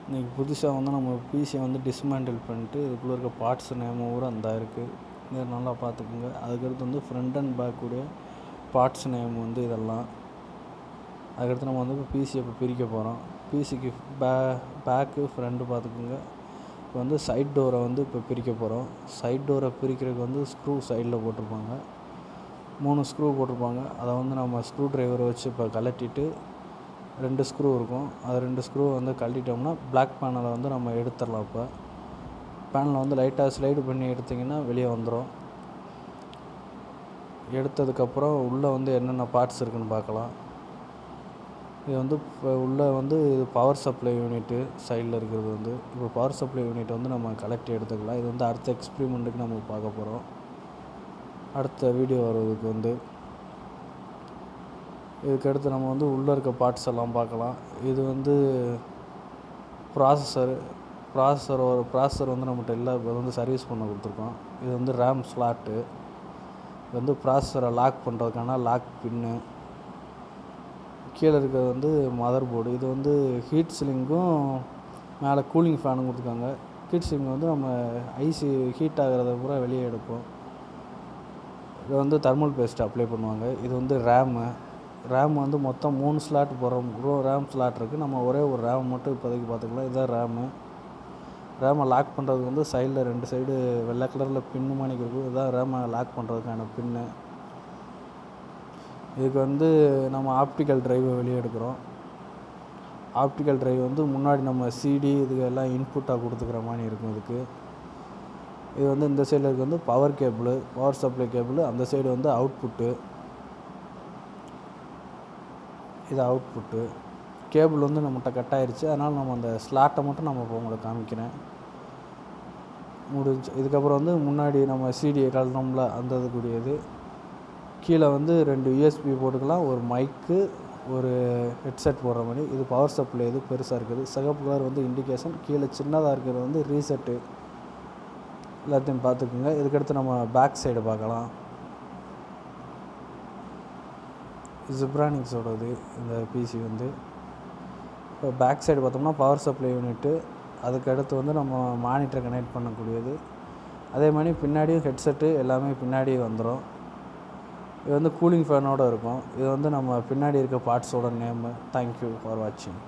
இன்றைக்கி புதுசாக வந்து நம்ம பிசியை வந்து டிஸ்மேண்டில் பண்ணிட்டு இதுக்குள்ளே இருக்க பார்ட்ஸ் நேம் பூரா அந்த இருக்குது. இதை நல்லா பார்த்துக்குங்க. அதுக்கடுத்து வந்து ஃப்ரண்ட் அண்ட் பேக்குடைய பார்ட்ஸ் நேம் வந்து இதெல்லாம். அதுக்கடுத்து நம்ம வந்து இப்போ பிசியை இப்போ பிரிக்க போகிறோம். பிசிக்கு பேக்கு ஃப்ரண்ட்டு பார்த்துக்குங்க. இப்போ வந்து சைட் டோரை வந்து இப்போ பிரிக்க போகிறோம். சைட் டோரை பிரிக்கிறதுக்கு வந்து ஸ்க்ரூ சைடில் போட்டிருப்பாங்க. 3 ஸ்க்ரூ போட்டிருப்பாங்க. அதை வந்து நம்ம ஸ்க்ரூ ட்ரைவரை வச்சு இப்போ கழட்டிட்டு 2 ஸ்க்ரூ இருக்கும். அது 2 ஸ்க்ரூ வந்து கழட்டிட்டோம்னா பிளாக் பேனலை வந்து நம்ம எடுத்துடலாம். இப்போ பேனலை வந்து லைட்டாக ஸ்லைடு பண்ணி எடுத்திங்கன்னா வெளியே வந்துடும். எடுத்ததுக்கப்புறம் உள்ளே வந்து என்னென்ன பார்ட்ஸ் இருக்குதுன்னு பார்க்கலாம். இது வந்து இப்போ உள்ளே வந்து இது பவர் சப்ளை யூனிட்டு சைடில் இருக்கிறது வந்து இப்போ பவர் சப்ளை யூனிட் வந்து நம்ம கலெக்ட் எடுத்துக்கலாம். இது வந்து அடுத்த எக்ஸ்பிரிமெண்ட்டுக்கு நம்ம பார்க்க போகிறோம். அடுத்த வீடியோ வருவதுக்கு வந்து இதுக்கடுத்து நம்ம வந்து உள்ளே இருக்க பார்ட்ஸ் எல்லாம் பார்க்கலாம். இது வந்து ப்ராசஸர் வந்து நம்மகிட்ட இல்லை. இப்போ வந்து சர்வீஸ் பண்ண கொடுத்துருக்கோம். இது வந்து ரேம் ஸ்லாட்டு. இது வந்து ப்ராசஸரை லாக் பண்ணுறதுக்கான லாக் பின்னு. கீழே இருக்கிறது வந்து மதர் போர்டு. இது வந்து ஹீட் சிலிங்கும் மேலே கூலிங் ஃபேனும் கொடுத்துருக்காங்க. ஹீட் சிலிங் வந்து நம்ம ஐசி ஹீட் ஆகிறத பூரா வெளியே எடுப்போம். இது வந்து தெர்மல் பேஸ்ட் அப்ளை பண்ணுவாங்க. இது வந்து ரேம் வந்து மொத்தம் 3 ஸ்லாட் போடுறோம். ரேம் ஸ்லாட் இருக்குது. நம்ம ஒரே ஒரு ரேம் மட்டும் இப்போதைக்கு பார்த்துக்கலாம். இதுதான் ரேமை லாக் பண்ணுறதுக்கு வந்து சைடில் 2 சைடு வெள்ளை கலரில் பின்னு மாதிரி இருக்கும். இதுதான் ரேமை லாக் பண்ணுறதுக்கான பின்னு. இதுக்கு வந்து நம்ம ஆப்டிக்கல் ட்ரைவை வெளியே எடுக்கிறோம். ஆப்டிக்கல் ட்ரைவ் வந்து முன்னாடி நம்ம சிடி இதுக்கு எல்லாம் இன்புட்டாக கொடுத்துக்கிற மாதிரி இருக்கும். இது வந்து இந்த சைடில் இருக்க வந்து பவர் சப்ளை கேபிள். அந்த சைடு வந்து அவுட்புட்டு. இது அவுட்புட்டு. கேபிள் வந்து நம்மகிட்ட கட் ஆகிடுச்சு. அதனால் நம்ம அந்த ஸ்லாட்டை மட்டும் நம்ம இப்போ உங்களுக்கு காமிக்கிறேன். இதுக்கப்புறம் வந்து முன்னாடி நம்ம சிடியை கழட்டோம்ல அந்த இதுக்குரியது. கீழே வந்து 2 யூஎஸ்பி போட்டுக்கலாம். ஒரு மைக்கு, ஒரு ஹெட்செட் போடுற மாதிரி. இது பவர் சப்ளை. இது பெருசாக இருக்குது. சிகப்பு கலர் வந்து இண்டிகேஷன். கீழே சின்னதாக இருக்கிறது வந்து ரீசெட்டு. எல்லாத்தையும் பார்த்துக்குங்க. இதுக்கடுத்து நம்ம பேக் சைடு பார்க்கலாம். ஜிப்ரானிக்ஸோடது இந்த பிசி வந்து. இப்போ பேக் சைடு பார்த்தோம்னா பவர் சப்ளை யூனிட்டு. அதுக்கடுத்து வந்து நம்ம மானிட்டரை கனெக்ட் பண்ணக்கூடியது. அதே மாதிரி பின்னாடியும் ஹெட்செட்டு எல்லாமே பின்னாடி வந்துடும். இது வந்து கூலிங் ஃபேனோடு இருக்கும். இது வந்து நம்ம பின்னாடி இருக்க பார்ட்ஸோட நேமு. தேங்க்யூ ஃபார் வாட்சிங்.